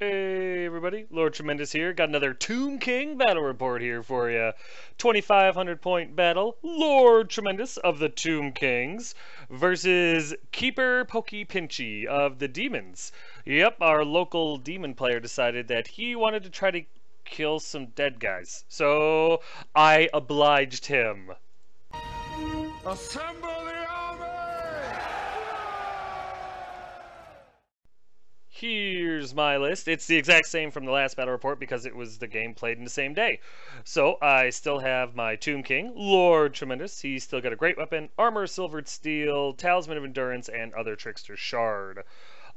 Hey everybody, Lord Tremendous here. Got another Tomb King battle report here for you. 2,500 point battle, Lord Tremendous of the Tomb Kings versus Keeper Pokey Pinchy of the Demons. Yep, our local demon player decided that he wanted to try to kill some dead guys, so I obliged him. Assemble the army! Here's my list. It's the exact same from the last battle report because it was the game played in the same day. So I still have my Tomb King, Lord Tremendous. He's still got a great weapon, armor, silvered steel, talisman of endurance, and other trickster shard.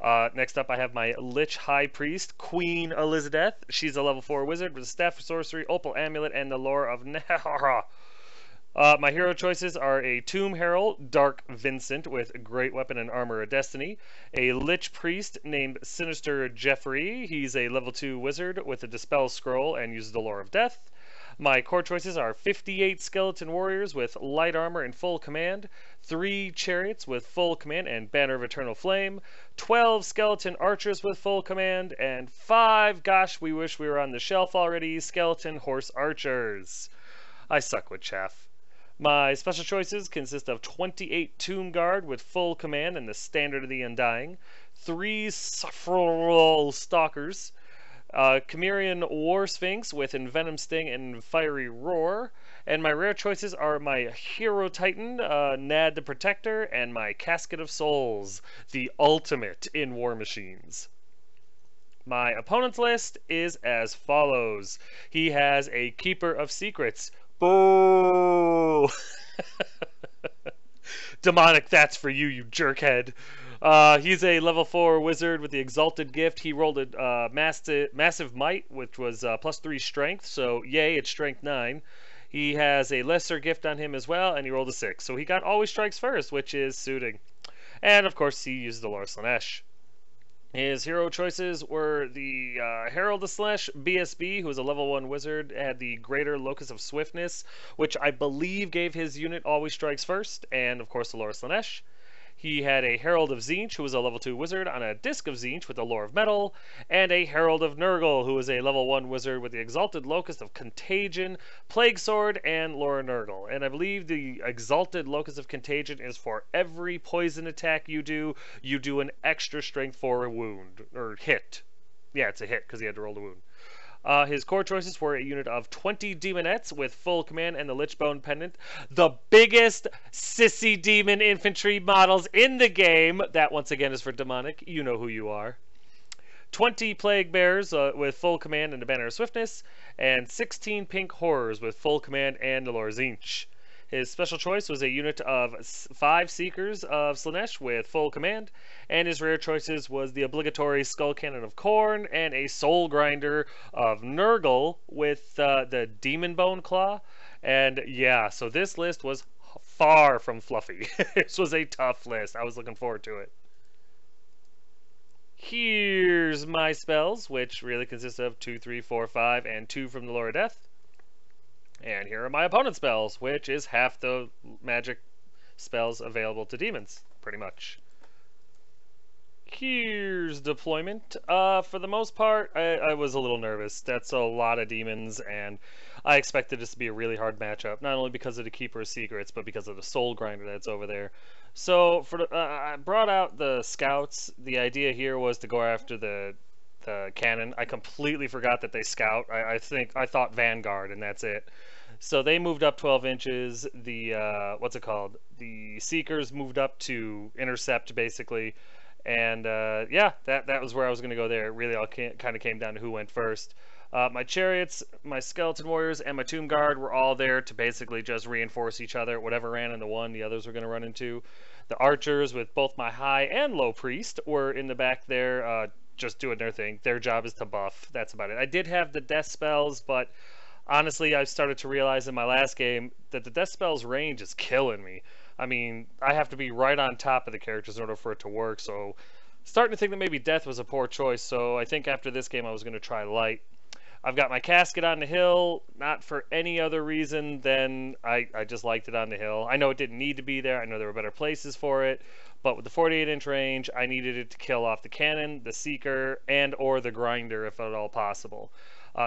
Next up I have my Lich High Priest, Queen Elizabeth. She's a level 4 wizard with a staff of sorcery, opal amulet, and the lore of Nehara. My hero choices are a Tomb Herald, Dark Vincent, with a great weapon and armor of destiny. A Lich Priest named Sinister Jeffrey. He's a level 2 wizard with a Dispel Scroll and uses the lore of death. My core choices are 58 Skeleton Warriors with light armor and full command, 3 Chariots with full command and Banner of Eternal Flame, 12 Skeleton Archers with full command, and 5, gosh, we wish we were on the shelf already, Skeleton Horse Archers. I suck with chaff. My special choices consist of 28 Tomb Guard with full command and the Standard of the Undying, 3 Sufferal Stalkers, Chimerian War Sphinx with Envenom Sting and Fiery Roar, and my rare choices are my Hero Titan, Nad the Protector, and my Casket of Souls, the ultimate in war machines. My opponent's list is as follows. He has a Keeper of Secrets. Boo! Demonic, that's for you, you jerkhead. He's a level 4 wizard with the Exalted Gift. He rolled a massive might, which was plus 3 strength, so yay, it's strength 9. He has a lesser gift on him as well, and he rolled a 6. So he got always strikes first, which is suiting. And of course, he used the lore of Slaanesh. His hero choices were the Herald of Slaanesh, BSB, who was a level 1 wizard, had the Greater Locus of Swiftness, which I believe gave his unit always strikes first, and of course the lore of Slaanesh. He had a Herald of Tzeentch, who was a level 2 wizard, on a Disc of Tzeentch with the lore of Metal, and a Herald of Nurgle, who was a level 1 wizard with the Exalted Locus of Contagion, Plague Sword, and lore of Nurgle. And I believe the Exalted Locus of Contagion is for every poison attack you do an extra strength for a wound, or hit. Yeah, it's a hit, because he had to roll the wound. His core choices were a unit of 20 Demonettes with full command and the Lichbone Pendant. The biggest sissy demon infantry models in the game. That, once again, is for Demonic. You know who you are. 20 Plague Bears with full command and the Banner of Swiftness. And 16 Pink Horrors with full command and the lore of Tzeentch. His special choice was a unit of 5 Seekers of Slaanesh with full command, and his rare choices was the obligatory Skull Cannon of Khorne and a Soul Grinder of Nurgle with the Demon Bone Claw. And yeah, so this list was far from fluffy. This was a tough list. I was looking forward to it. Here's my spells, which really consist of 2, 3, 4, 5, and 2 from the Lore of Death. And here are my opponent's spells, which is half the magic spells available to demons, pretty much. Here's deployment. For the most part, I was a little nervous. That's a lot of demons, and I expected this to be a really hard matchup, not only because of the Keeper of Secrets, but because of the Soul Grinder that's over there. So I brought out the Scouts. The idea here was to go after the cannon. I completely forgot that they scout. I thought Vanguard, and that's it. So they moved up 12 inches. The what's it called? The Seekers moved up to intercept, basically. And yeah, that was where I was going to go there. It really all kind of came down to who went first. My Chariots, my Skeleton Warriors, and my Tomb Guard were all there to basically just reinforce each other. Whatever ran into one, the others were going to run into. The Archers, with both my High and Low Priest, were in the back there, just doing their thing. Their job is to buff. That's about it. I did have the death spells, but honestly, I started to realize in my last game that the death spells range is killing me. I mean, I have to be right on top of the characters in order for it to work, so starting to think that maybe death was a poor choice, so I think after this game I was going to try light. I've got my casket on the hill, not for any other reason than I just liked it on the hill. I know it didn't need to be there. I know there were better places for it. But with the 48-inch range, I needed it to kill off the cannon, the seeker, and or the grinder if at all possible.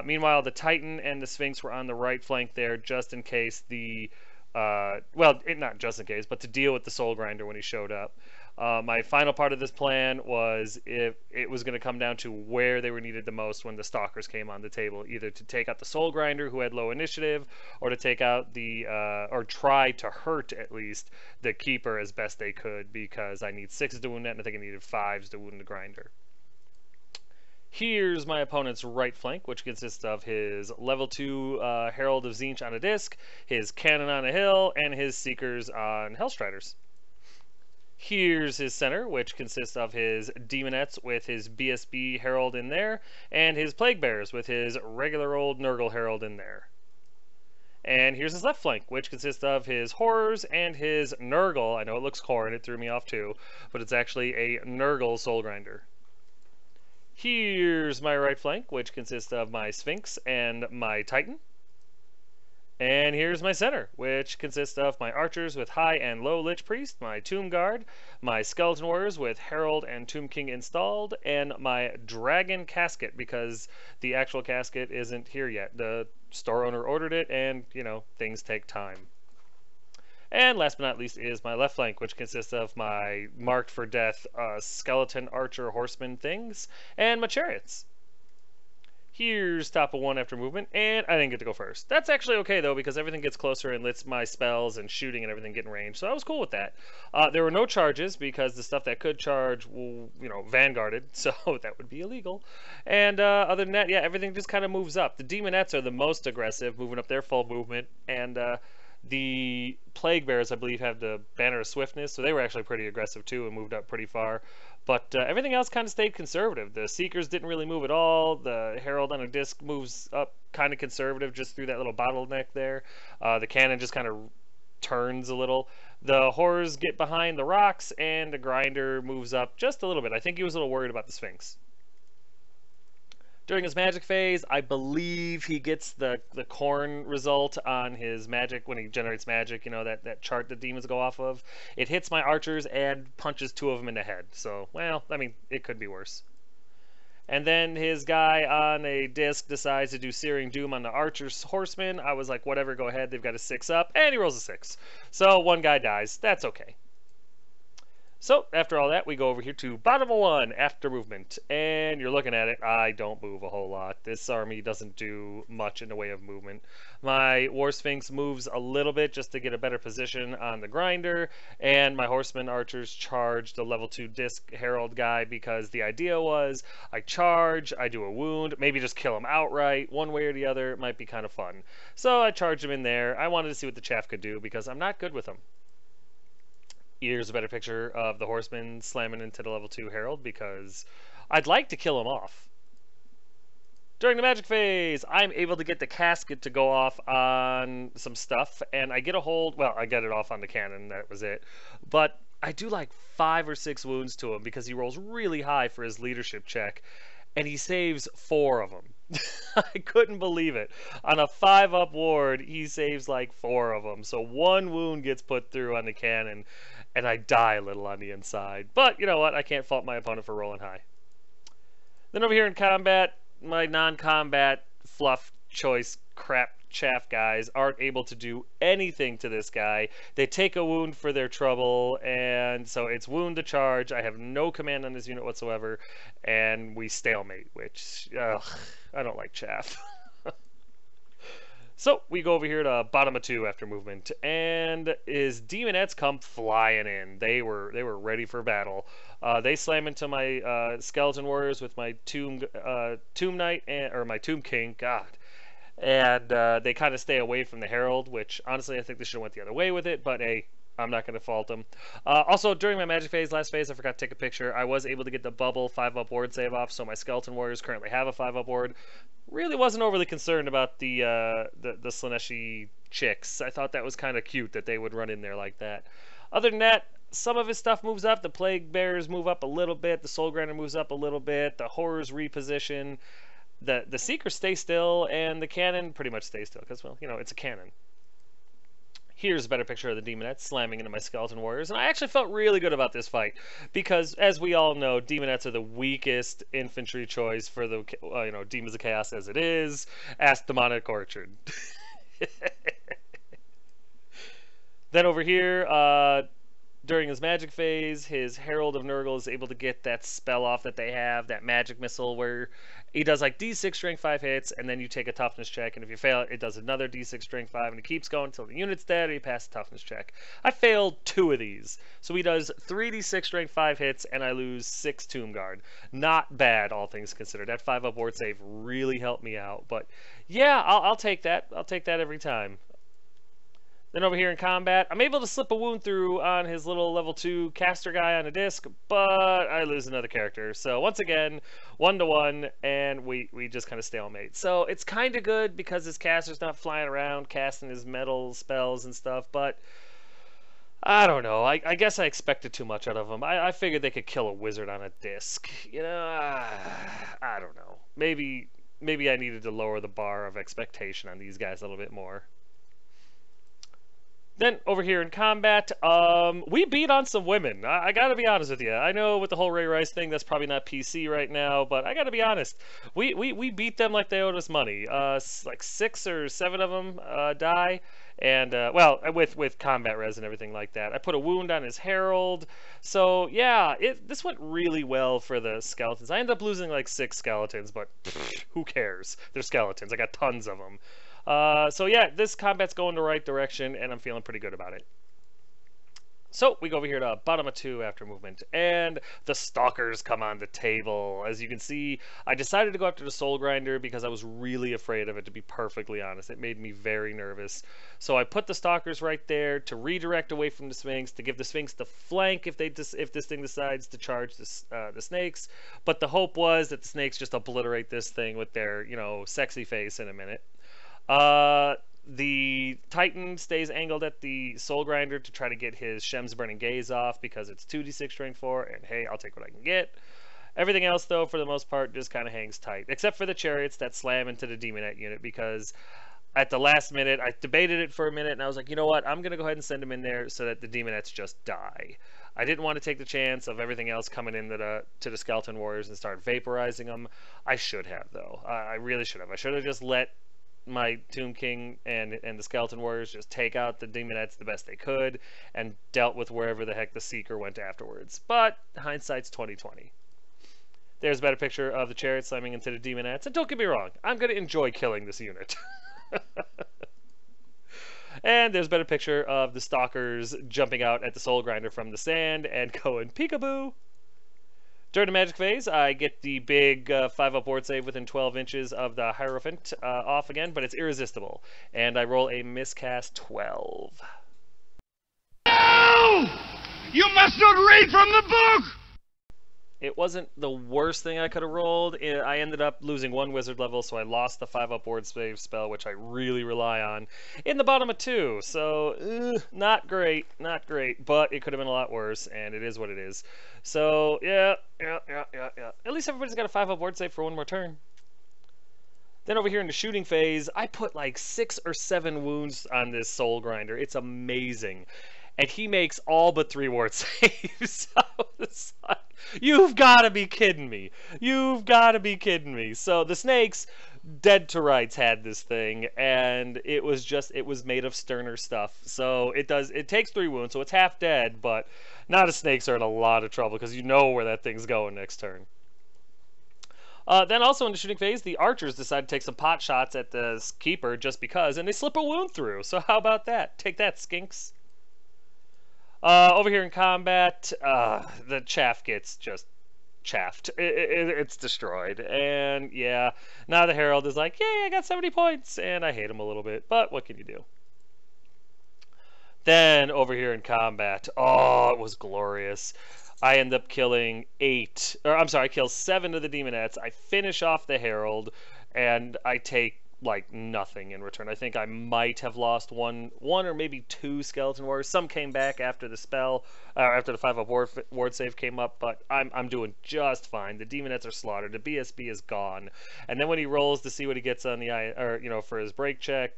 Meanwhile, the Titan and the Sphinx were on the right flank there just in case the... well, not just in case, but to deal with the soul grinder when he showed up. My final part of this plan was if it was going to come down to where they were needed the most when the stalkers came on the table, either to take out the soul grinder who had low initiative, or to take out the or try to hurt at least the keeper as best they could, because I need 6 to wound that, and I think I needed 5s to wound the grinder. Here's my opponent's right flank, which consists of his level 2 Herald of Tzeentch on a disc, his cannon on a hill, and his seekers on Hellstriders. Here's his center, which consists of his Demonettes with his BSB Herald in there, and his Plague Bears with his regular old Nurgle Herald in there. And here's his left flank, which consists of his Horrors and his Nurgle. I know it looks Khorne, it threw me off too, but it's actually a Nurgle Soul Grinder. Here's my right flank, which consists of my Sphinx and my Titan. And here's my center, which consists of my archers with high and low Lich Priest, my Tomb Guard, my Skeleton Warriors with Herald and Tomb King installed, and my Dragon Casket, because the actual casket isn't here yet. The store owner ordered it, and, you know, things take time. And last but not least is my left flank, which consists of my marked for death skeleton, archer, horseman things, and my chariots. Here's top of 1 after movement, and I didn't get to go first. That's actually okay, though, because everything gets closer and lets my spells and shooting and everything get in range, so I was cool with that. There were no charges, because the stuff that could charge, you know, vanguarded, so that would be illegal. And other than that, yeah, everything just kind of moves up. The Demonettes are the most aggressive, moving up their full movement, and the Plague Bears, I believe, have the Banner of Swiftness, so they were actually pretty aggressive, too, and moved up pretty far. But everything else kind of stayed conservative. The Seekers didn't really move at all. The Herald on a disc moves up kind of conservative just through that little bottleneck there. The cannon just kind of turns a little. The Horrors get behind the rocks, and the Grinder moves up just a little bit. I think he was a little worried about the Sphinx. During his magic phase, I believe he gets the Khorne result on his magic when he generates magic, you know, that chart that demons go off of. It hits my archers and punches 2 of them in the head. So, well, I mean, it could be worse. And then his guy on a disc decides to do Searing Doom on the Archer's Horseman. I was like, whatever, go ahead. They've got a 6 up, and he rolls a 6. So 1 guy dies. That's okay. So, after all that, we go over here to bottom of 1 after movement, and you're looking at it, I don't move a whole lot. This army doesn't do much in the way of movement. My War Sphinx moves a little bit just to get a better position on the grinder, and my Horseman Archers charge the level 2 Disc Herald guy, because the idea was, I charge, I do a wound, maybe just kill him outright, one way or the other, it might be kind of fun. So I charged him in there. I wanted to see what the chaff could do, because I'm not good with him. Here's a better picture of the Horseman slamming into the level 2 Herald, because I'd like to kill him off. During the magic phase, I'm able to get the casket to go off on some stuff, and I get a hold, well, I get it off on the cannon, that was it. But I do like 5 or 6 wounds to him, because he rolls really high for his leadership check, and he saves 4 of them. I couldn't believe it. On a 5-up ward, he saves like 4 of them. So 1 wound gets put through on the cannon, and I die a little on the inside. But you know what? I can't fault my opponent for rolling high. Then over here in combat, my non-combat fluff choice crap chaff guys aren't able to do anything to this guy. They take a wound for their trouble, and so it's wound to charge. I have no command on this unit whatsoever, and we stalemate, which, I don't like chaff. So we go over here to bottom of 2 after movement, and his Demonettes come flying in. They were ready for battle. They slam into my Skeleton Warriors with my Tomb Knight, or my Tomb King, God. And they kind of stay away from the Herald, which honestly I think they should have went the other way with it, but hey, I'm not going to fault them. Also, during my magic phase, last phase, I forgot to take a picture. I was able to get the bubble 5-up ward save off, so my Skeleton Warriors currently have a 5-up ward. Really wasn't overly concerned about the Slaaneshi chicks. I thought that was kind of cute that they would run in there like that. Other than that, some of his stuff moves up. The Plague Bears move up a little bit. The Soul Grinder moves up a little bit. The Horrors reposition. the Seekers stay still, and the cannon pretty much stays still, because, well, you know, it's a cannon. Here's a better picture of the Demonettes slamming into my Skeleton Warriors, and I actually felt really good about this fight, because, as we all know, Demonettes are the weakest infantry choice for the, you know, Demons of Chaos as it is. Ask Demonic Orchard. Then over here, during his magic phase, his Herald of Nurgle is able to get that spell off that they have, that magic missile, where he does like D6 strength 5 hits, and then you take a toughness check, and if you fail it, it does another D6 strength 5, and he keeps going until the unit's dead, and he passes the toughness check. I failed 2 of these, so he does 3d6 strength 5 hits, and I lose 6 Tomb Guard. Not bad, all things considered. That 5-up ward save really helped me out, but yeah, I'll take that. I'll take that every time. Then over here in combat, I'm able to slip a wound through on his little level 2 caster guy on a disc, but I lose another character. So once again, 1-to-1, and we just kind of stalemate. So it's kind of good because his caster's not flying around casting his metal spells and stuff, but I don't know. I guess I expected too much out of him. I figured they could kill a wizard on a disc. You know, I don't know. Maybe I needed to lower the bar of expectation on these guys a little bit more. Then, over here in combat, we beat on some women. I gotta be honest with you. I know with the whole Ray Rice thing, that's probably not PC right now, but I gotta be honest. We beat them like they owed us money. Like 6 or 7 of them die, and, well, with combat res and everything like that. I put a wound on his Herald, so, yeah, this went really well for the skeletons. I ended up losing like 6 skeletons, but who cares? They're skeletons. I got tons of them. So yeah, this combat's going the right direction, and I'm feeling pretty good about it. So we go over here to bottom of 2 after movement, and the Stalkers come on the table. As you can see, I decided to go after the Soul Grinder because I was really afraid of it, to be perfectly honest. It made me very nervous. So I put the Stalkers right there to redirect away from the Sphinx, to give the Sphinx the flank if this thing decides to charge the Snakes. But the hope was that the Snakes just obliterate this thing with their, you know, sexy face in a minute. The Titan stays angled at the Soul Grinder to try to get his Shem's Burning Gaze off because it's 2d6 strength 4, and hey, I'll take what I can get. Everything else, though, for the most part, just kind of hangs tight, except for the Chariots that slam into the Demonette unit, because at the last minute, I debated it for a minute, and I was like, you know what, I'm going to go ahead and send them in there so that the Demonettes just die. I didn't want to take the chance of everything else coming in to the Skeleton Warriors and start vaporizing them. I should have, though. I really should have. I should have just let my Tomb King and the Skeleton Warriors just take out the Demonettes the best they could and dealt with wherever the heck the Seeker went afterwards. But hindsight's 20/20. There's a better picture of the Chariot slamming into the Demonettes, and don't get me wrong, I'm going to enjoy killing this unit. And there's a better picture of the Stalkers jumping out at the Soul Grinder from the sand and going peekaboo. During the magic phase, I get the big 5-up ward save within 12 inches of the Hierophant off again, but it's irresistible. And I roll a miscast 12. No! You must not read from the book! It wasn't the worst thing I could have rolled. I ended up losing 1 wizard level, so I lost the 5-up ward save spell, which I really rely on, in the bottom of 2. So, not great, but it could have been a lot worse, and it is what it is. So, yeah. At least everybody's got a 5-up ward save for 1 more turn. Then over here in the shooting phase, I put like 6 or 7 wounds on this Soul Grinder. It's amazing. And he makes all but 3 ward saves. So it's like, you've got to be kidding me. You've got to be kidding me. So the Snakes, dead to rights, had this thing, and it was made of sterner stuff. So it takes 3 wounds, so it's half dead, but now the Snakes are in a lot of trouble because you know where that thing's going next turn. Then also in the shooting phase, the archers decide to take some pot shots at the keeper just because, and they slip a wound through. So how about that? Take that, skinks. Over here in combat, the chaff gets just chaffed. It's destroyed. And yeah, now the Herald is like, yay, I got 70 points. And I hate him a little bit, but what can you do? Then over here in combat, oh, it was glorious. I end up killing I kill 7 of the Demonettes. I finish off the Herald, and I take like nothing in return. I think I might have lost one or maybe two skeleton warriors. Some came back after the spell, after the 5-up ward save came up, but I'm doing just fine. The demonettes are slaughtered. The BSB is gone, and then when he rolls to see what he gets on the eye, or for his break check,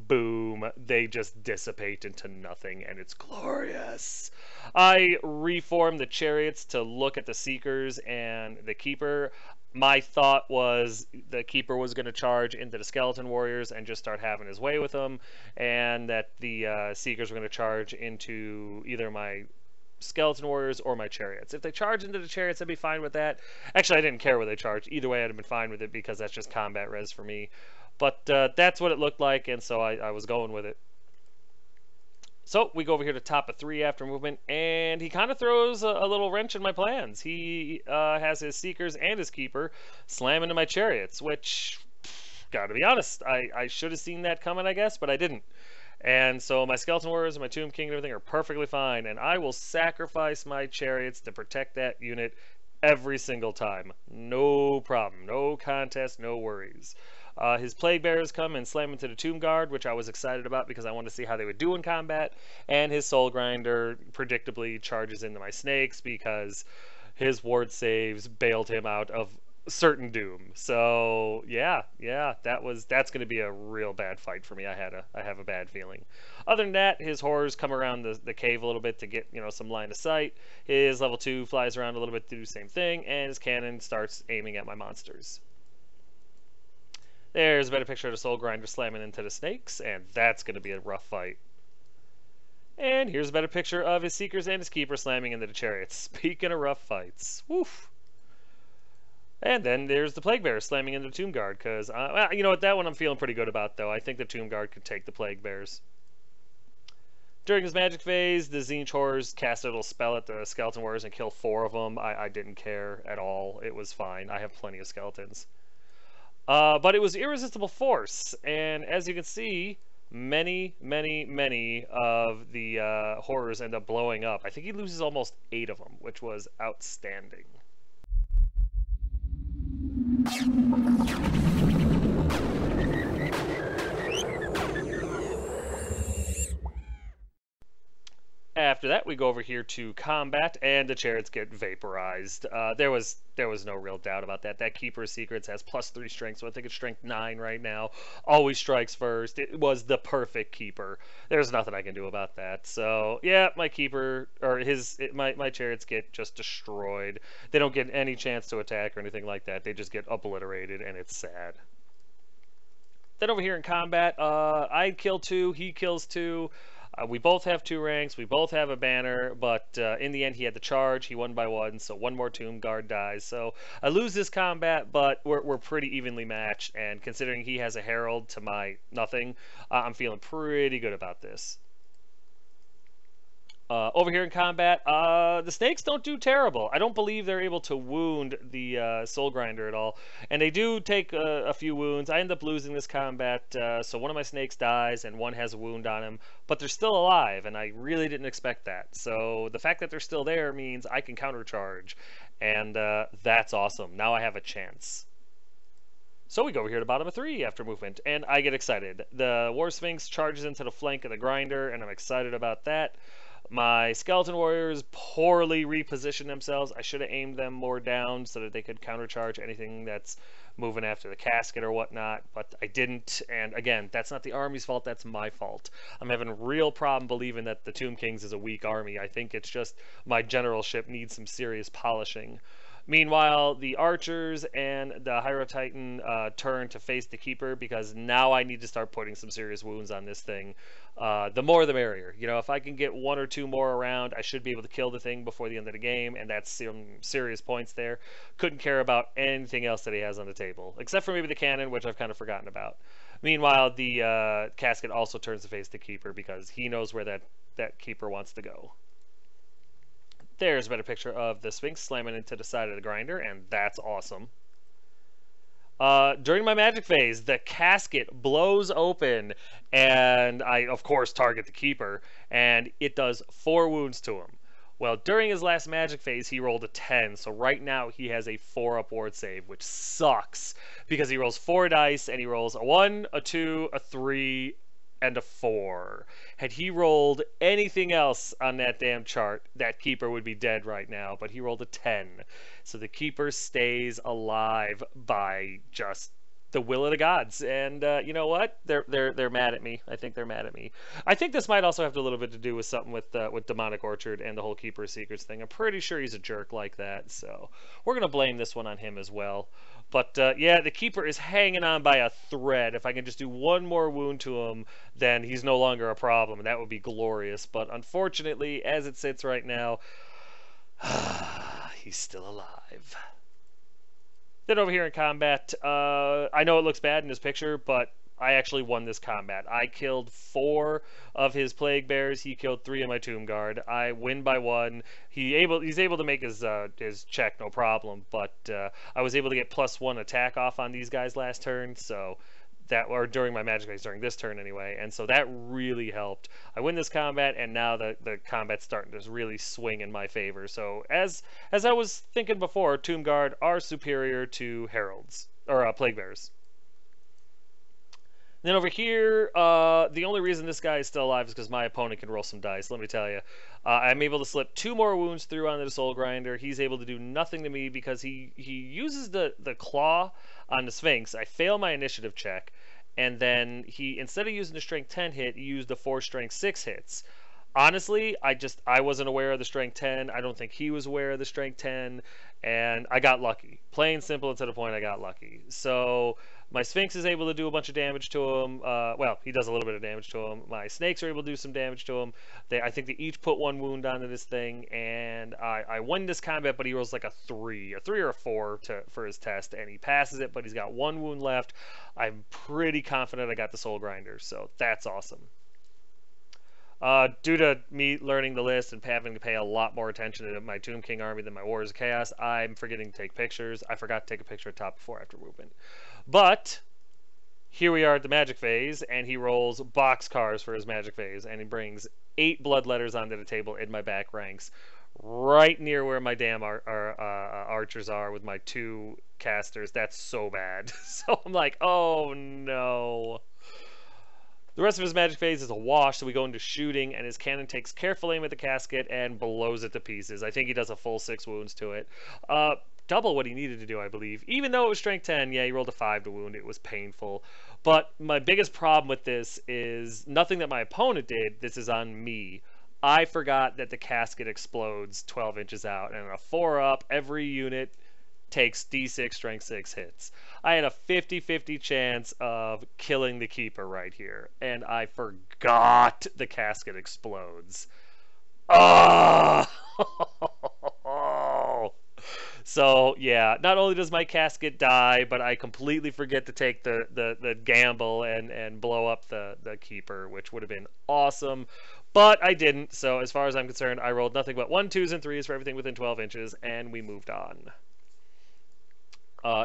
boom, they just dissipate into nothing, and it's glorious. I reformed the chariots to look at the Seekers and the Keeper. My thought was the Keeper was going to charge into the Skeleton Warriors and just start having his way with them, and that the Seekers were going to charge into either my Skeleton Warriors or my Chariots. If they charge into the Chariots, I'd be fine with that. Actually, I didn't care where they charged. Either way, I'd have been fine with it because that's just combat res for me. But that's what it looked like, and so I was going with it. So we go over here to top of 3 after movement, and he kind of throws a little wrench in my plans. He has his Seekers and his Keeper slam into my Chariots, which, gotta be honest, I should have seen that coming, I guess, but I didn't. And so my Skeleton Warriors and my Tomb King and everything are perfectly fine, and I will sacrifice my Chariots to protect that unit every single time. No problem. No contest, no worries. His Plague Bearers come and slam into the Tomb Guard, which I was excited about because I wanted to see how they would do in combat. And his Soul Grinder predictably charges into my Snakes because his ward saves bailed him out of certain doom. So yeah, that's going to be a real bad fight for me. I have a bad feeling. Other than that, his horrors come around the cave a little bit to get some line of sight. His level 2 flies around a little bit to do the same thing, and his cannon starts aiming at my monsters. There's a better picture of the Soul Grinder slamming into the Snakes, and that's going to be a rough fight. And here's a better picture of his Seekers and his Keeper slamming into the Chariots. Speaking of rough fights. Woof. And then there's the Plague Bears slamming into the Tomb Guard, because, well, you know what, that one I'm feeling pretty good about, though. I think the Tomb Guard could take the Plague Bears. During his magic phase, the Zinch Horrors cast a little spell at the Skeleton Warriors and kill 4 of them. I didn't care at all. It was fine. I have plenty of skeletons. But it was irresistible force, and as you can see, many of the horrors end up blowing up. I think he loses almost 8 of them, which was outstanding. After that, we go over here to combat, and the Chariots get vaporized. There was no real doubt about that. That Keeper's Secrets has +3 strength, so I think it's strength 9 right now. Always strikes first. It was the perfect Keeper. There's nothing I can do about that. So yeah, my Keeper or my Chariots get just destroyed. They don't get any chance to attack or anything like that. They just get obliterated, and it's sad. Then over here in combat, I kill 2, he kills 2. We both have 2 ranks, we both have a banner, but in the end he had the charge, he won by 1, so 1 more Tomb Guard dies. So I lose this combat, but we're pretty evenly matched, and considering he has a Herald to my nothing, I'm feeling pretty good about this. Over here in combat, the Snakes don't do terrible. I don't believe they're able to wound the Soul Grinder at all. And they do take a few wounds. I end up losing this combat, so one of my Snakes dies and one has a wound on him. But they're still alive, and I really didn't expect that. So the fact that they're still there means I can countercharge. And that's awesome. Now I have a chance. So we go over here to bottom of 3 after movement, and I get excited. The War Sphinx charges into the flank of the Grinder, and I'm excited about that. My Skeleton Warriors poorly reposition themselves. I should have aimed them more down so that they could countercharge anything that's moving after the casket or whatnot, but I didn't. And again, that's not the army's fault, that's my fault. I'm having a real problem believing that the Tomb Kings is a weak army. I think it's just my generalship needs some serious polishing. Meanwhile, the Archers and the Hyro Titan turn to face the Keeper because now I need to start putting some serious wounds on this thing. The more the merrier. You know, if I can get 1 or 2 more around, I should be able to kill the thing before the end of the game, and that's some serious points there. Couldn't care about anything else that he has on the table, except for maybe the cannon, which I've kind of forgotten about. Meanwhile, the casket also turns to face the Keeper because he knows where that Keeper wants to go. There's a better picture of the Sphinx slamming into the side of the Grinder, and that's awesome. During my magic phase, the casket blows open, and I, of course, target the Keeper, and it does 4 wounds to him. Well, during his last magic phase, he rolled a 10, so right now he has a 4-up ward save, which sucks, because he rolls 4 dice, and he rolls a 1, a 2, a 3, and a 4. Had he rolled anything else on that damn chart, that keeper would be dead right now, but he rolled a 10. So the keeper stays alive by just the will of the gods. And you know what? They're mad at me. I think they're mad at me. I think this might also have a little bit to do with something with Demonic Orchard and the whole Keeper Secrets thing. I'm pretty sure he's a jerk like that, so we're gonna blame this one on him as well. But yeah, the Keeper is hanging on by a thread. If I can just do one more wound to him, then he's no longer a problem, and that would be glorious. But unfortunately, as it sits right now, he's still alive. Then over here in combat, I know it looks bad in this picture, but I actually won this combat. I killed 4 of his Plague Bears. He killed 3 of my Tomb Guard. I win by 1. He's able to make his check, no problem. But I was able to get +1 attack off on these guys last turn, so that, or during my magic phase, during this turn anyway, and so that really helped. I win this combat, and now the combat's starting to really swing in my favor. So as I was thinking before, Tomb Guard are superior to Heralds, or Plague Bears. And then over here, the only reason this guy is still alive is because my opponent can roll some dice, let me tell you. I'm able to slip 2 more wounds through onto the Soul Grinder. He's able to do nothing to me because he uses the claw on the Sphinx. I fail my initiative check, and then he, instead of using the Strength 10 hit, he used the 4 Strength 6 hits. Honestly, I wasn't aware of the Strength 10. I don't think he was aware of the Strength 10, and I got lucky. Plain simple and to the point, I got lucky. So my Sphinx is able to do a bunch of damage to him. Well, he does a little bit of damage to him. My snakes are able to do some damage to him. I think they each put 1 wound onto this thing, and I won this combat, but he rolls like a 3 or a 4 for his test, and he passes it, but he's got 1 wound left. I'm pretty confident I got the Soul Grinder, so that's awesome. Due to me learning the list and having to pay a lot more attention to my Tomb King army than my Warriors of Chaos, I'm forgetting to take pictures. I forgot to take a picture of top before after movement. But here we are at the magic phase, and he rolls boxcars for his magic phase, and he brings 8 bloodletters onto the table in my back ranks, right near where my damn archers are with my 2 casters. That's so bad. So I'm like, oh no. The rest of his magic phase is a wash, so we go into shooting, and his cannon takes careful aim at the casket and blows it to pieces. I think he does a full 6 wounds to it. Double what he needed to do, I believe. Even though it was strength 10, yeah, he rolled a 5 to wound. It was painful. But my biggest problem with this is nothing that my opponent did. This is on me. I forgot that the casket explodes 12 inches out, and on a 4-up, every unit takes D6 strength 6 hits. I had a 50-50 chance of killing the keeper right here, and I forgot the casket explodes. Oh! So yeah, not only does my casket die, but I completely forget to take the gamble and blow up the keeper, which would have been awesome. But I didn't, so as far as I'm concerned, I rolled nothing but 1s, 2s, and 3s for everything within 12 inches, and we moved on.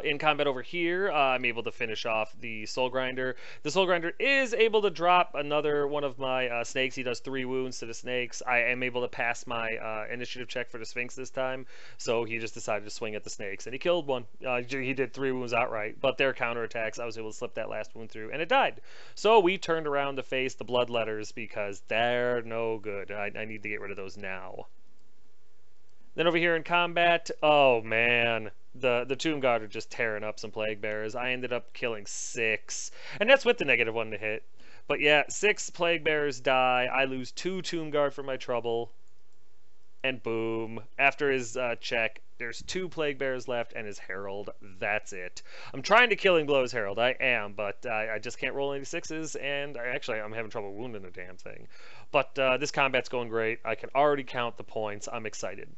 In combat over here, I'm able to finish off the Soul Grinder. The Soul Grinder is able to drop another one of my snakes. He does 3 wounds to the snakes. I am able to pass my initiative check for the Sphinx this time, so he just decided to swing at the snakes, and he killed one. He did 3 wounds outright, but their counterattacks, I was able to slip that last wound through, and it died. So we turned around to face the Bloodletters because they're no good. I need to get rid of those now. Then over here in combat, oh man, the Tomb Guard are just tearing up some Plague Bearers. I ended up killing 6, and that's with the -1 to hit. But yeah, 6 Plague Bearers die. I lose 2 Tomb Guard for my trouble, and boom. After his check, there's 2 Plague Bearers left and his Herald. That's it. I'm trying to killing blow his Herald. I am, but I just can't roll any 6s, and I'm having trouble wounding the damn thing. But this combat's going great. I can already count the points. I'm excited.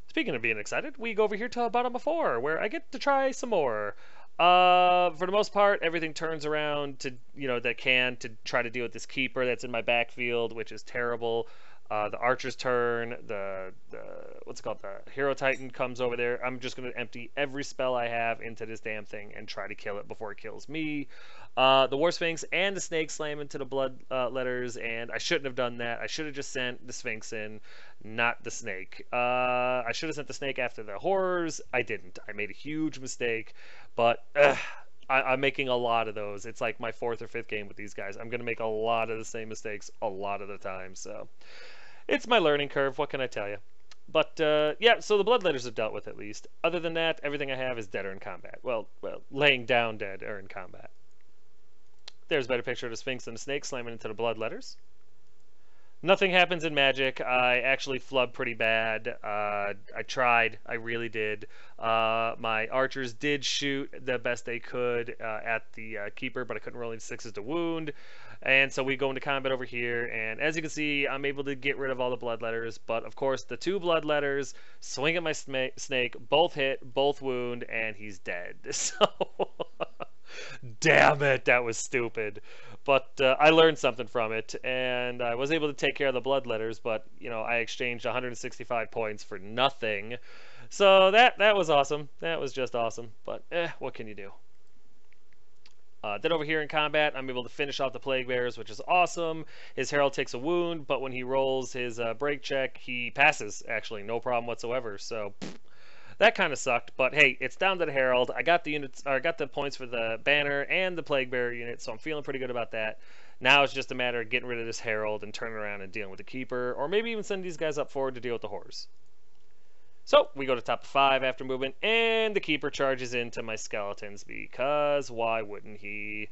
Speaking of being excited, we go over here to bottom of 4, where I get to try some more. For the most part, everything turns around to, to try to deal with this keeper that's in my backfield, which is terrible. The archer's turn, the what's it called, the hero titan comes over there. I'm just gonna empty every spell I have into this damn thing and try to kill it before it kills me. The war sphinx and the snake slam into the blood letters, and I shouldn't have done that. I should have just sent the sphinx in, not the snake. I should have sent the snake after the horrors. I didn't. I made a huge mistake, but I'm making a lot of those. It's like my 4th or 5th game with these guys. I'm gonna make a lot of the same mistakes a lot of the time, so it's my learning curve. What can I tell you? But yeah, so the blood letters are dealt with at least. Other than that, everything I have is dead or in combat. Well, laying down dead or in combat. There's a better picture of the Sphinx and the snake slamming into the blood letters. Nothing happens in Magic. I actually flubbed pretty bad. I tried. I really did. My archers did shoot the best they could at the keeper, but I couldn't roll any 6s to wound. And so we go into combat over here, and as you can see, I'm able to get rid of all the blood letters, but of course the 2 blood letters swing at my snake, both hit, both wound, and he's dead. So, damn it, that was stupid. But I learned something from it, and I was able to take care of the blood letters, but, you know, I exchanged 165 points for nothing. So that was awesome. That was just awesome, but what can you do? Then over here in combat, I'm able to finish off the Plague Bearers, which is awesome. His Herald takes a wound, but when he rolls his break check, he passes, actually, no problem whatsoever. So that kind of sucked, but hey, it's down to the Herald. I got the units, or I got the points for the Banner and the Plague Bearer unit, so I'm feeling pretty good about that. Now it's just a matter of getting rid of this Herald and turning around and dealing with the Keeper, or maybe even send these guys up forward to deal with the Horrors. So we go to top 5 after movement, and the Keeper charges into my skeletons because why wouldn't he?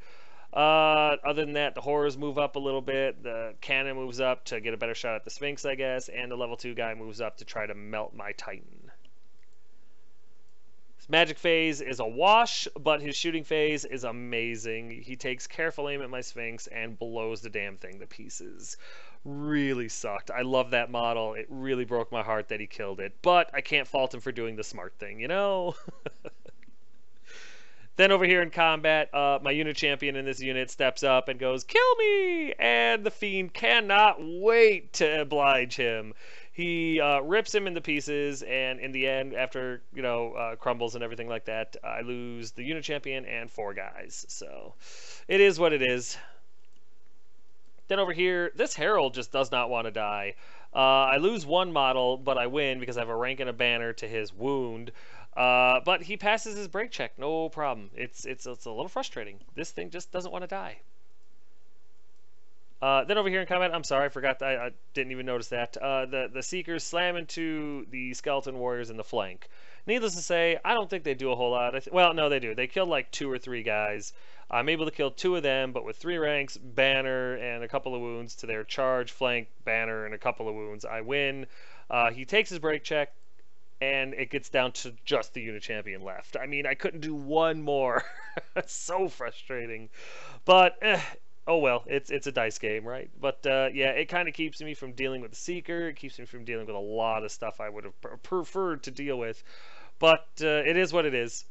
Other than that, the Horrors move up a little bit. The Cannon moves up to get a better shot at the Sphinx, I guess, and the level 2 guy moves up to try to melt my Titan. His magic phase is a wash, but his shooting phase is amazing. He takes careful aim at my Sphinx and blows the damn thing to pieces. Really sucked. I love that model. It really broke my heart that he killed it, but I can't fault him for doing the smart thing, you know? Then over here in combat, my unit champion in this unit steps up and goes, "Kill me!" And the Fiend cannot wait to oblige him. He rips him into pieces, and in the end, after, you know, crumbles and everything like that, I lose the unit champion and 4 guys. So it is what it is. Then over here, this Herald just does not want to die. I lose 1 model, but I win because I have a rank and a banner to his wound. But he passes his break check, no problem. It's a little frustrating. This thing just doesn't want to die. Then over here in combat, I'm sorry, I forgot. I didn't even notice that. The Seekers slam into the Skeleton Warriors in the flank. Needless to say, I don't think they do a whole lot. Well, no, they do. They kill like 2 or 3 guys. I'm able to kill 2 of them, but with 3 ranks, banner, and a couple of wounds to their charge, flank, banner, and a couple of wounds, I win. He takes his break check, and it gets down to just the unit champion left. I mean, I couldn't do 1 more. It's so frustrating. But, oh well, it's a dice game, right? But, yeah, it kind of keeps me from dealing with the Seeker. It keeps me from dealing with a lot of stuff I would have preferred to deal with. But it is what it is.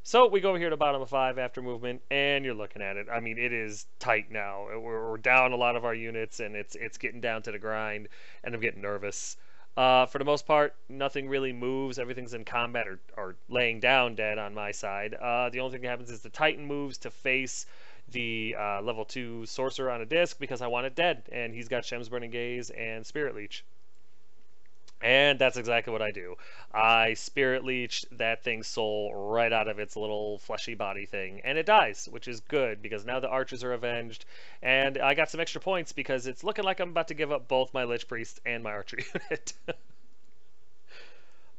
So we go over here to bottom of 5 after movement, and you're looking at it. I mean, it is tight now. We're down a lot of our units, and it's getting down to the grind, and I'm getting nervous. For the most part, nothing really moves. Everything's in combat or laying down dead on my side. The only thing that happens is the Titan moves to face the level 2 Sorcerer on a disc because I want it dead, and he's got Shem's Burning Gaze and Spirit Leech. And that's exactly what I do. I Spirit Leech that thing's soul right out of its little fleshy body thing, and it dies, which is good because now the archers are avenged, and I got some extra points because it's looking like I'm about to give up both my Lich Priest and my archer unit.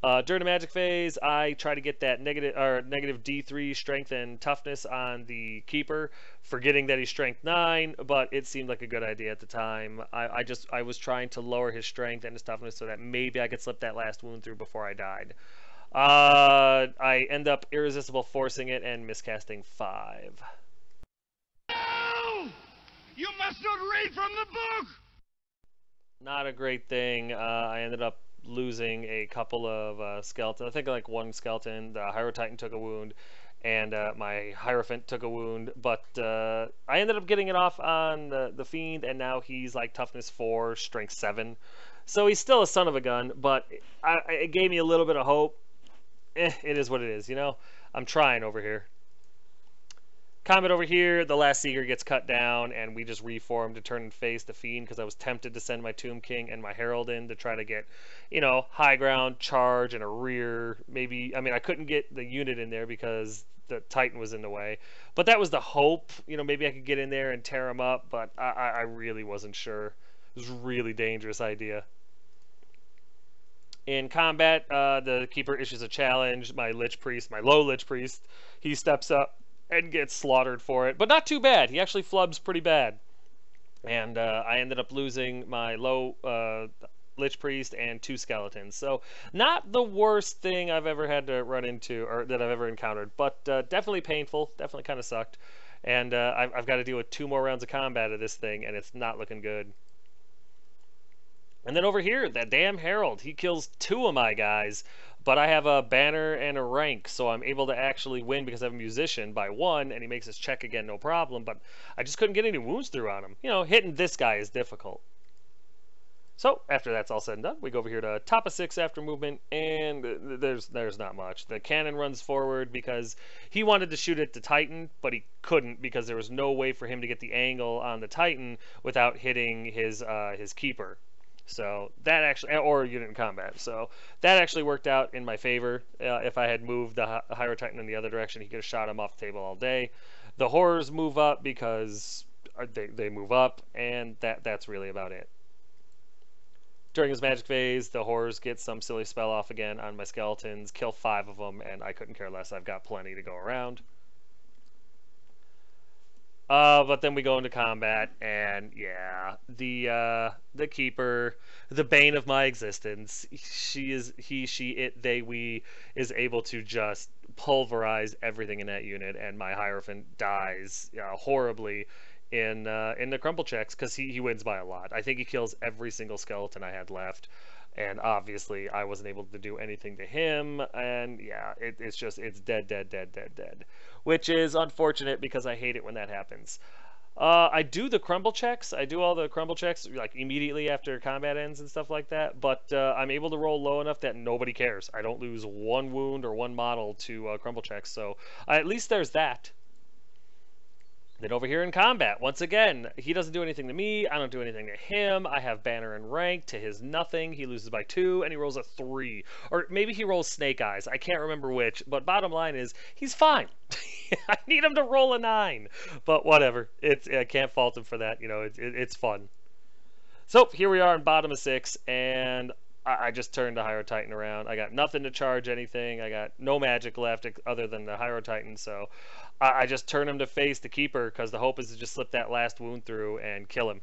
During the magic phase, I try to get that negative D3 strength and toughness on the Keeper, forgetting that he's strength 9, but it seemed like a good idea at the time. I was trying to lower his strength and his toughness so that maybe I could slip that last wound through before I died. I end up irresistible forcing it and miscasting 5. No! You must not read from the book! Not a great thing. I ended up losing a couple of skeletons. I think like 1 skeleton. The Hydro Titan took a wound, and my Hierophant took a wound, but I ended up getting it off on the Fiend, and now he's like toughness 4, strength 7. So he's still a son of a gun, but it gave me a little bit of hope. It is what it is, you know? I'm trying over here. Combat over here, the last Seeker gets cut down, and we just reform to turn and face the Fiend, because I was tempted to send my Tomb King and my Herald in to try to get, you know, high ground, charge, and a rear. Maybe, I mean, I couldn't get the unit in there because the Titan was in the way. But that was the hope. You know, maybe I could get in there and tear him up, but I really wasn't sure. It was a really dangerous idea. In combat, the Keeper issues a challenge. My Lich Priest, my low Lich Priest, he steps up and gets slaughtered for it, but not too bad. He actually flubs pretty bad, and I ended up losing my low Lich Priest and 2 skeletons. So not the worst thing I've ever had to run into, or that I've ever encountered, but definitely painful. Definitely kind of sucked, and I've got to deal with 2 more rounds of combat of this thing, and it's not looking good. And then over here, that damn Herald, he kills 2 of my guys, but I have a banner and a rank, so I'm able to actually win because I have a musician by 1, and he makes his check again, no problem, but I just couldn't get any wounds through on him. You know, hitting this guy is difficult. So, after that's all said and done, we go over here to top of 6 after movement, and there's not much. The cannon runs forward because he wanted to shoot at the Titan, but he couldn't because there was no way for him to get the angle on the Titan without hitting his Keeper. So that actually, or unit in combat. So that actually worked out in my favor. If I had moved the Hydro Titan in the other direction, he could have shot him off the table all day. The horrors move up because they move up, and that's really about it. During his magic phase, the horrors get some silly spell off again on my skeletons, kill 5 of them, and I couldn't care less. I've got plenty to go around. But then we go into combat, and yeah, the Keeper, the bane of my existence, we is able to just pulverize everything in that unit, and my Hierophant dies horribly in the crumble checks because he wins by a lot. I think he kills every single skeleton I had left. And obviously, I wasn't able to do anything to him, and yeah, it's dead. Which is unfortunate because I hate it when that happens. I do the crumble checks. I do all the crumble checks like immediately after combat ends and stuff like that, but I'm able to roll low enough that nobody cares. I don't lose 1 wound or 1 model to crumble checks, so at least there's that. Then over here in combat, once again, he doesn't do anything to me, I don't do anything to him, I have banner and rank to his nothing, he loses by 2, and he rolls a 3. Or maybe he rolls snake eyes, I can't remember which, but bottom line is, he's fine. I need him to roll a 9, but whatever, I can't fault him for that, you know, it's fun. So, here we are in bottom of 6, and I just turned the Hydro Titan around. I got nothing to charge anything. I got no magic left other than the Hydro Titan, so I just turn him to face the Keeper because the hope is to just slip that last wound through and kill him.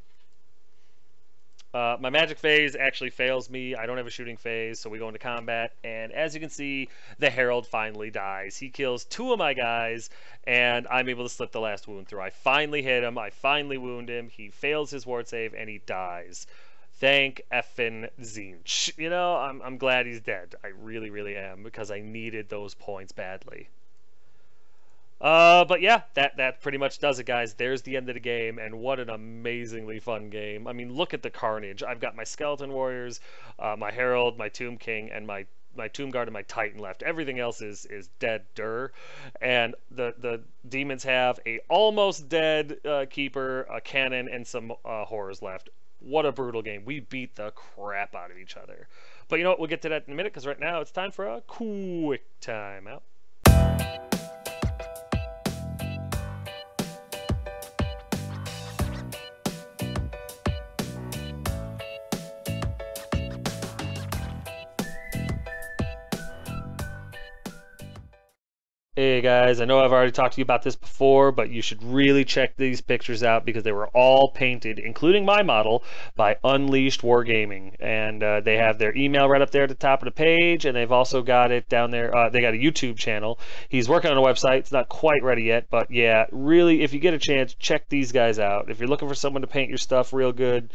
My magic phase actually fails me. I don't have a shooting phase, so we go into combat, and as you can see, the Herald finally dies. He kills 2 of my guys, and I'm able to slip the last wound through. I finally hit him. I finally wound him. He fails his ward save, and he dies. Thank effing Zinch. You know, I'm glad he's dead. I really am, because I needed those points badly. But yeah, that pretty much does it, guys. There's the end of the game, and what an amazingly fun game. I mean, look at the carnage. I've got my Skeleton Warriors, my Herald, my Tomb King, and my Tomb Guard and my Titan left. Everything else is dead-der. And the demons have a almost dead Keeper, a cannon, and some horrors left. What a brutal game. We beat the crap out of each other. But you know what? We'll get to that in a minute, because right now it's time for a quick timeout. Hey guys, I know I've already talked to you about this before, but you should really check these pictures out because they were all painted, including my model, by Unleashed Wargaming. And they have their email right up there at the top of the page, and they've also got it down there. They got a YouTube channel. He's working on a website. It's not quite ready yet, but yeah, really, if you get a chance, check these guys out. If you're looking for someone to paint your stuff real good,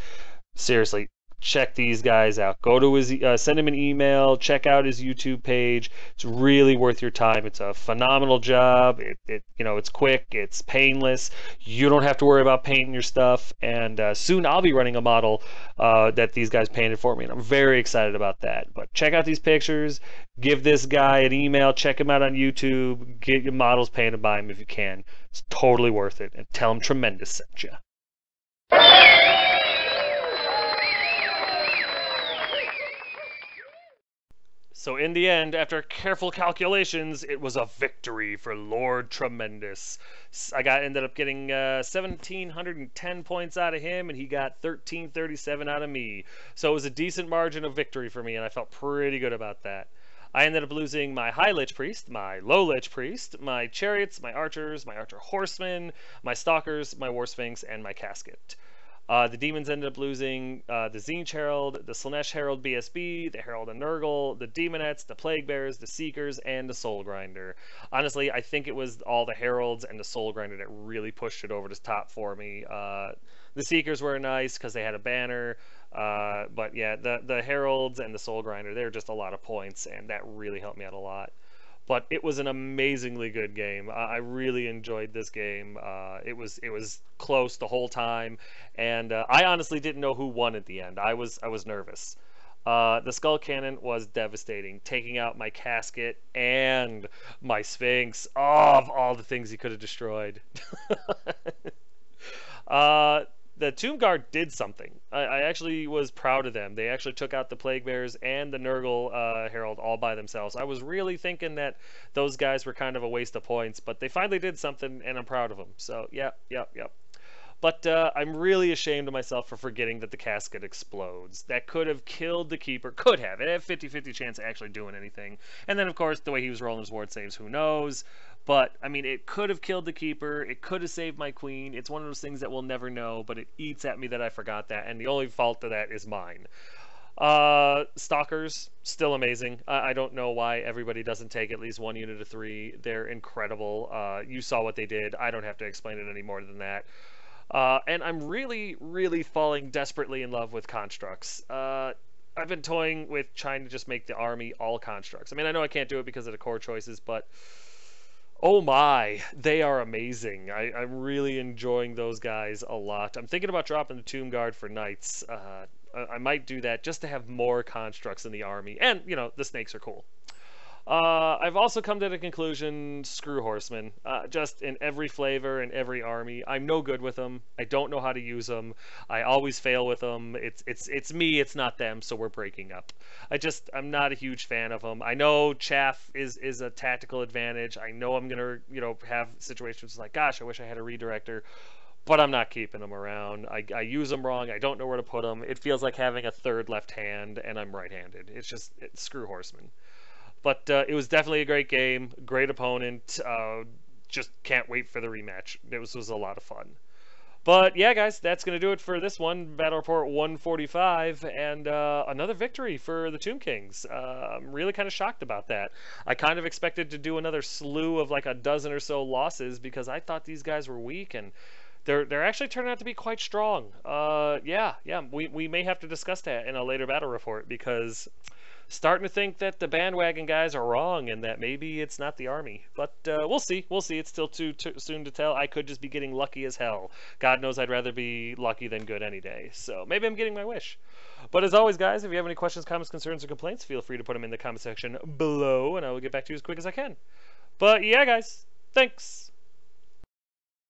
seriously, check these guys out. Go to his, send him an email, check out his YouTube page. It's really worth your time. It's a phenomenal job. It's quick, it's painless. You don't have to worry about painting your stuff. And soon I'll be running a model that these guys painted for me, and I'm very excited about that. But check out these pictures. Give this guy an email. Check him out on YouTube. Get your models painted by him if you can. It's totally worth it. And tell him Tremendous sent you. So in the end, after careful calculations, it was a victory for Lord Tremendous. Ended up getting 1,710 points out of him, and he got 1,337 out of me. So it was a decent margin of victory for me, and I felt pretty good about that. I ended up losing my High Lich Priest, my Low Lich Priest, my Chariots, my Archers, my Archer Horsemen, my Stalkers, my War Sphinx, and my Casket. The demons ended up losing the Tzeentch Herald, the Slaanesh Herald BSB, the Herald of Nurgle, the Demonettes, the Plague Bearers, the Seekers, and the Soul Grinder. Honestly, I think it was all the Heralds and the Soul Grinder that really pushed it over the top for me. The Seekers were nice because they had a banner, but yeah, the Heralds and the Soul Grinder, they're just a lot of points, and that really helped me out a lot. But it was an amazingly good game. I really enjoyed this game. It was close the whole time, and I honestly didn't know who won at the end. I was nervous. The Skull Cannon was devastating, taking out my Casket and my Sphinx. Oh, of all the things he could have destroyed. The Tomb Guard did something. I actually was proud of them. They actually took out the Plague Bearers and the Nurgle Herald all by themselves. I was really thinking that those guys were kind of a waste of points, but they finally did something, and I'm proud of them. So, yep. But I'm really ashamed of myself for forgetting that the Casket explodes. That could have killed the Keeper. Could have. It had a 50-50 chance of actually doing anything. And then, of course, the way he was rolling his ward saves, who knows? But, I mean, it could have killed the Keeper. It could have saved my Queen. It's one of those things that we'll never know, but it eats at me that I forgot that, and the only fault of that is mine. Stalkers, still amazing. I don't know why everybody doesn't take at least one unit of 3. They're incredible. You saw what they did. I don't have to explain it any more than that. And I'm really, really falling desperately in love with constructs. I've been toying with trying to just make the army all constructs. I mean, I know I can't do it because of the core choices, but oh my, they are amazing. I'm really enjoying those guys a lot. I'm thinking about dropping the Tomb Guard for Knights. I might do that just to have more constructs in the army. And, you know, the snakes are cool. I've also come to the conclusion, screw Horsemen. Just in every flavor, in every army. I'm no good with them. I don't know how to use them. I always fail with them. It's me, it's not them, so we're breaking up. I'm not a huge fan of them. I know chaff is a tactical advantage. I know I'm gonna, have situations like, gosh, I wish I had a redirector. But I'm not keeping them around. I use them wrong. I don't know where to put them. It feels like having a third left hand, and I'm right-handed. Screw Horsemen. But it was definitely a great game, great opponent. Just can't wait for the rematch. It was a lot of fun. But yeah, guys, that's going to do it for this one, Battle Report 145, and another victory for the Tomb Kings. I'm really kind of shocked about that. I kind of expected to do another slew of like a dozen or so losses because I thought these guys were weak, and they're actually turning out to be quite strong. Yeah, we may have to discuss that in a later battle report because starting to think that the bandwagon guys are wrong and that maybe it's not the army. But we'll see. It's still too soon to tell. I could just be getting lucky as hell. God knows I'd rather be lucky than good any day. So maybe I'm getting my wish. But as always, guys, if you have any questions, comments, concerns, or complaints, feel free to put them in the comment section below, and I will get back to you as quick as I can. But yeah, guys, thanks.